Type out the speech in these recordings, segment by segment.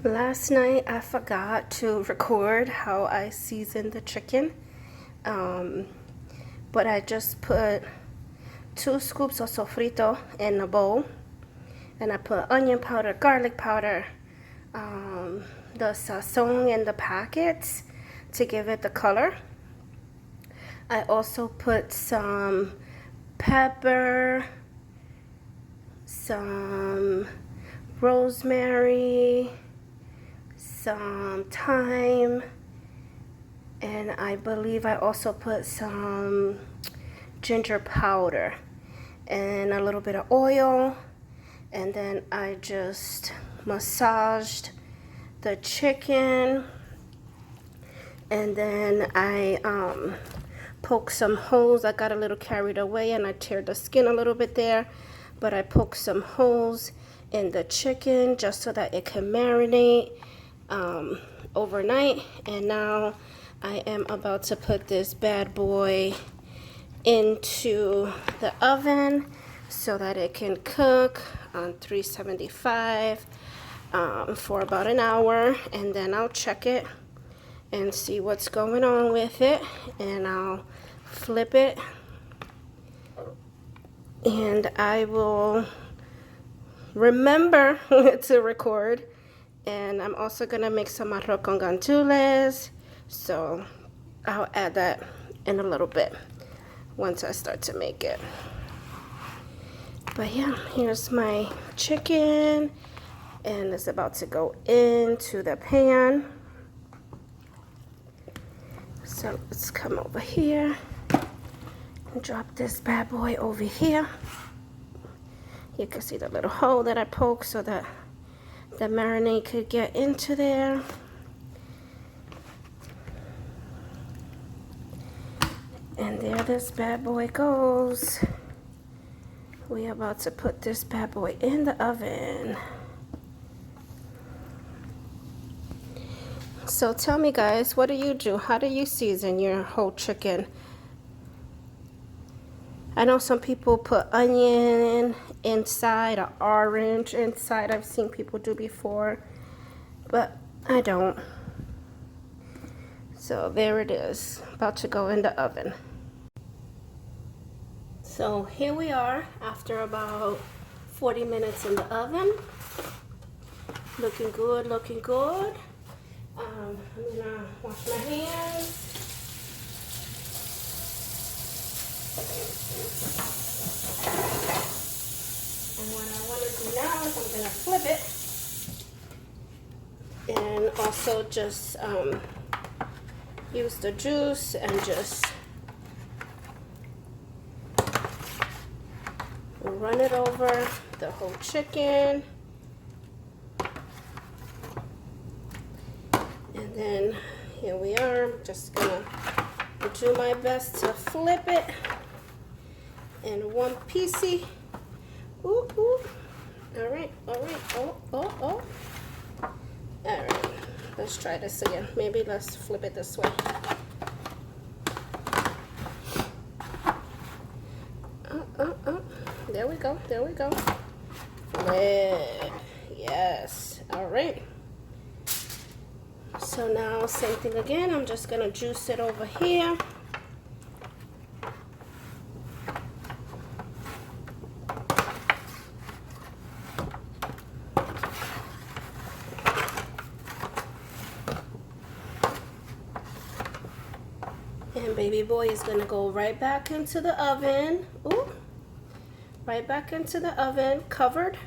Last night I forgot to record how I seasoned the chicken, but I just put 2 scoops of sofrito in a bowl, and I put onion powder, garlic powder, the sazon in the packets to give it the color. I also put some pepper, some rosemary, some thyme, and I believe I also put some ginger powder and a little bit of oil, and then I just massaged the chicken, and then I poked some holes. I got a little carried away and I teared the skin a little bit there, but I poked some holes in the chicken just so that it can marinate overnight. And now I am about to put this bad boy into the oven so that it can cook on 375 for about an hour, and then I'll check it and see what's going on with it, and I'll flip it, and I will remember to record. And I'm also gonna make some arroz con gandules, so I'll add that in a little bit once I start to make it. But yeah, here's my chicken, and it's about to go into the pan. So let's come over here and drop this bad boy over here. You can see the little hole that I poked so that the marinade could get into there. And there this bad boy goes. We're about to put this bad boy in the oven. So tell me, guys, what do you do? How do you season your whole chicken? I know some people put onion inside, or orange inside. I've seen people do before, but I don't. So there it is, about to go in the oven. So here we are after about 40 minutes in the oven. Looking good, looking good. I'm gonna wash my hands. And what I want to do now is I'm gonna flip it, and also just use the juice and just run it over the whole chicken. And then here we are. I'm just gonna do my best to flip it in one piecey. Ooh, ooh. All right, all right. Oh, oh, oh. All right, let's try this again. Maybe let's flip it this way. There we go, there we go. Flip. Yes, all right. So now, same thing again. I'm just gonna juice it over here. And baby boy is gonna go right back into the oven. Ooh, right back into the oven, covered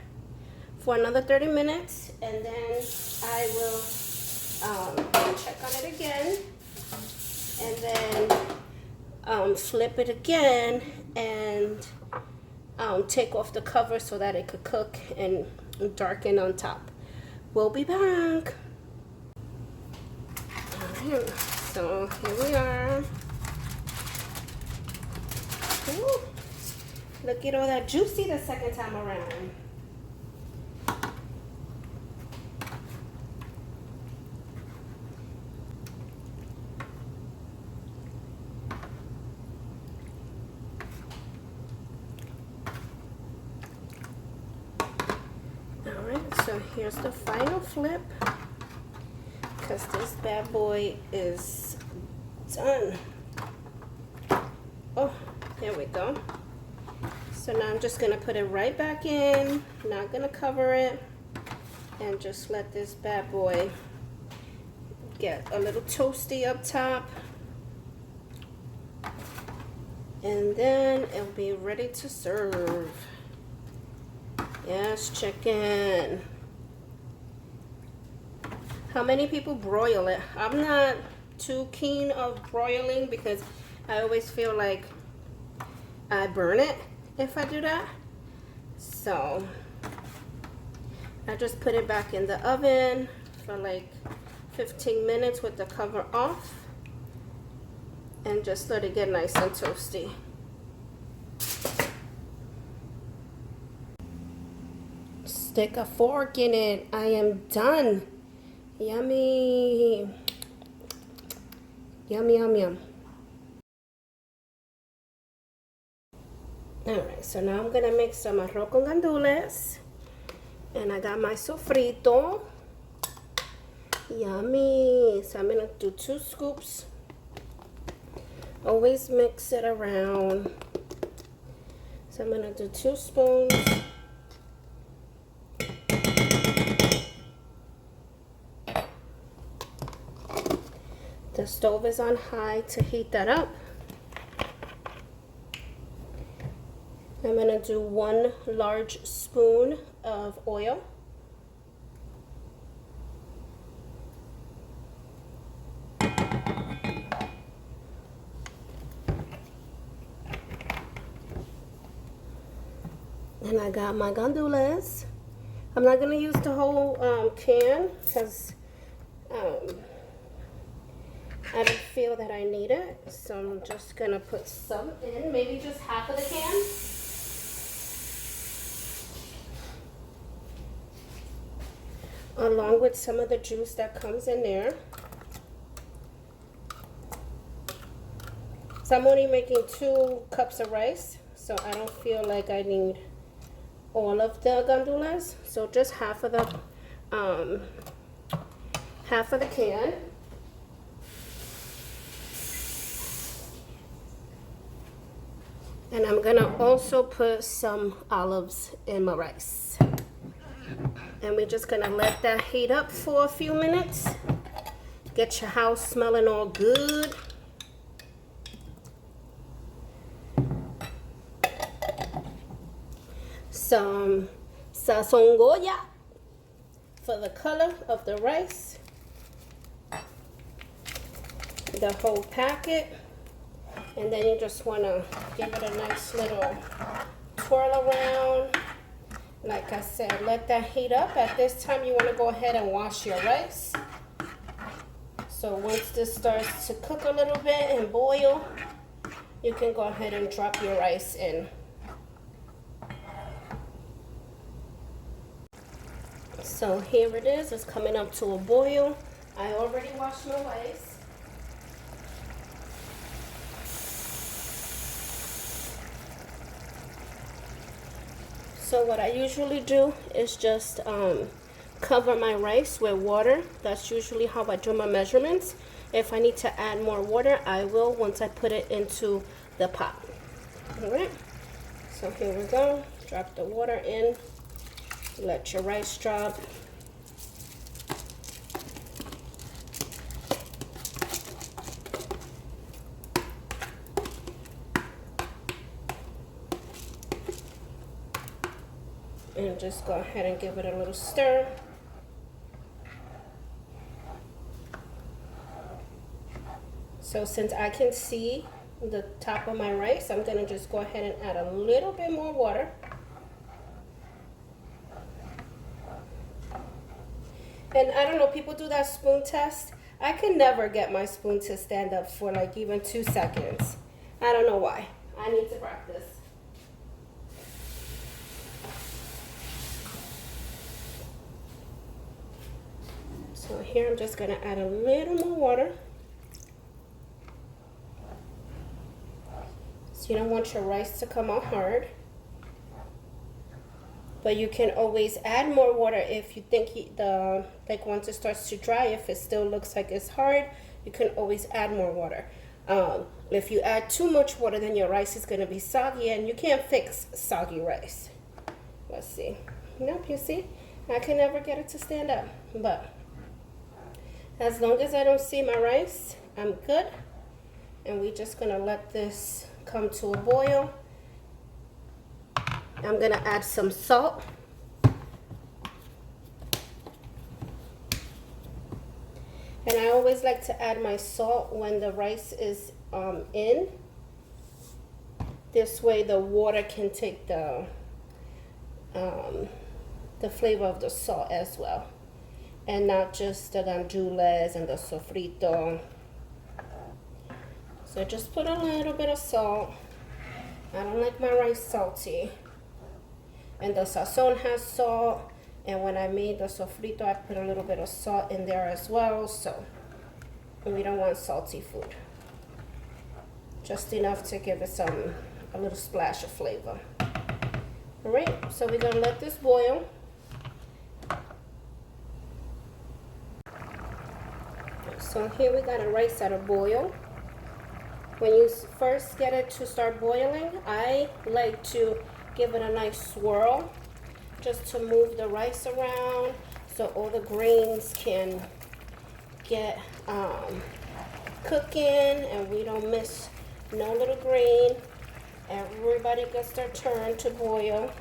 for another 30 minutes, and then I will check on it again, and then flip it again and take off the cover so that it could cook and darken on top. We'll be back. Alright, so here we are. Ooh, look at all that juicy the second time around. So here's the final flip. because this bad boy is done. Oh, there we go. So now I'm just gonna put it right back in, not gonna cover it, and just let this bad boy get a little toasty up top. And then it'll be ready to serve. Yes, chicken. How many people broil it? I'm not too keen of broiling because I always feel like I burn it if I do that. So I just put it back in the oven for like 15 minutes with the cover off and just let it get nice and toasty. Stick a fork in it. I am done. Yummy. Yum, yum, yum. Alright, so now I'm going to make some arroz con gandules. And I got my sofrito. Yummy. So I'm going to do 2 scoops. Always mix it around. So I'm going to do 2 spoons. The stove is on high to heat that up. I'm going to do 1 large spoon of oil. And I got my gandules. I'm not going to use the whole can because I don't feel that I need it. So I'm just going to put some in, maybe just half of the can. Along with some of the juice that comes in there. So I'm only making 2 cups of rice, so I don't feel like I need all of the gandules. So just half of the can. And I'm gonna also put some olives in my rice. And we're just gonna let that heat up for a few minutes. Get your house smelling all good. Some sazon goya for the color of the rice. The whole packet. And then you just wanna give it a nice little twirl around. Like I said, let that heat up. At this time, you want to go ahead and wash your rice. So once this starts to cook a little bit and boil, you can go ahead and drop your rice in. So here it is. It's coming up to a boil. I already washed my rice. So what I usually do is just cover my rice with water. That's usually how I do my measurements. If I need to add more water, I will once I put it into the pot. All right, so here we go. Drop the water in, let your rice drop. And just go ahead and give it a little stir. So since I can see the top of my rice, I'm gonna just go ahead and add a little bit more water. And I don't know, people do that spoon test. I can never get my spoon to stand up for like even 2 seconds. I don't know why. I need to practice. So here I'm just gonna add a little more water. So you don't want your rice to come out hard. But you can always add more water if you think like once it starts to dry, if it still looks like it's hard, you can always add more water. If you add too much water, then your rice is going to be soggy, and you can't fix soggy rice. Let's see. Nope, you see? I can never get it to stand up. But as long as I don't see my rice, I'm good. And we're just going to let this come to a boil. I'm going to add some salt. And I always like to add my salt when the rice is in. This way the water can take the flavor of the salt as well. And not just the gandules and the sofrito. So just put a little bit of salt. I don't like my rice salty. And the sazon has salt. And when I made the sofrito, I put a little bit of salt in there as well. So we don't want salty food. Just enough to give it a little splash of flavor. All right, so we're gonna let this boil. So here we got a rice at a boil. When you first get it to start boiling, I like to give it a nice swirl, just to move the rice around so all the grains can get cooking and we don't miss no little grain. Everybody gets their turn to boil.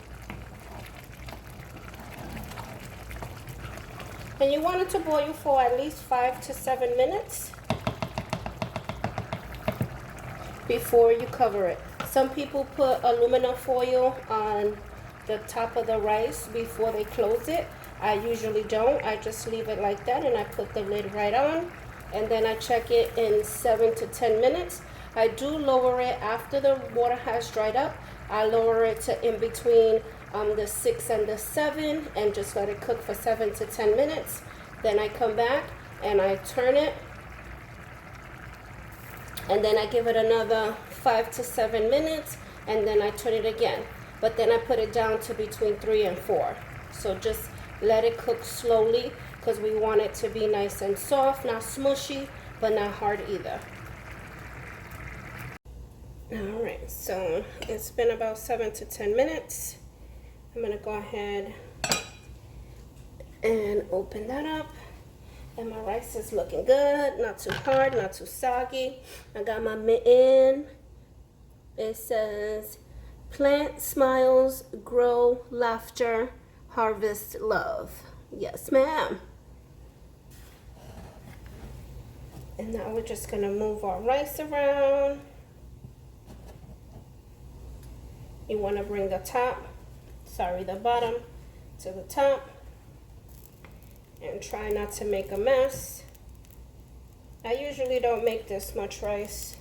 And you want it to boil for at least 5 to 7 minutes before you cover it. Some people put aluminum foil on the top of the rice before they close it. I usually don't. I just leave it like that and I put the lid right on, and then I check it in 7 to 10 minutes. I do lower it after the water has dried up. I lower it to in between the 6 and the 7 and just let it cook for 7 to 10 minutes. Then I come back and I turn it, and then I give it another 5 to 7 minutes, and then I turn it again. But then I put it down to between 3 and 4. So just let it cook slowly because we want it to be nice and soft, not smushy, but not hard either. All right, so it's been about 7 to 10 minutes. I'm gonna go ahead and open that up. And my rice is looking good, not too hard, not too soggy. I got my mitten. It says, plant smiles, grow laughter, harvest love. Yes, ma'am. And now we're just gonna move our rice around. You wanna bring the bottom to the top. And try not to make a mess. I usually don't make this much rice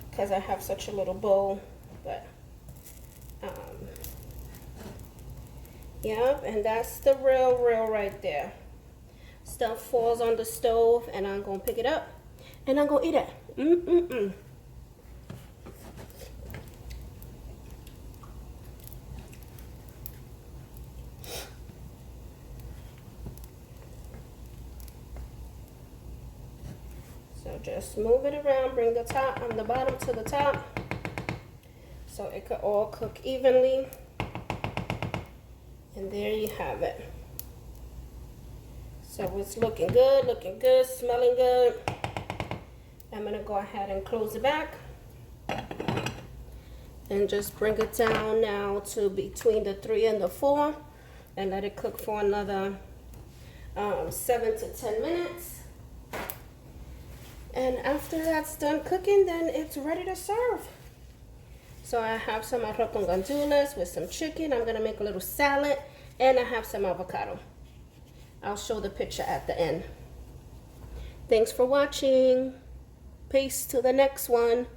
because I have such a little bowl, but yeah, and that's the real right there. Stuff falls on the stove and I'm gonna pick it up and I'm gonna eat it. So just move it around, bring the bottom to the top so it could all cook evenly. And there you have it. So it's looking good, smelling good. I'm gonna go ahead and close it back and just bring it down now to between the 3 and the 4 and let it cook for another 7 to 10 minutes. And after that's done cooking, then it's ready to serve. So I have some arroz con gandules with some chicken. I'm gonna make a little salad, and I have some avocado. I'll show the picture at the end. Thanks for watching. Peace to the next one.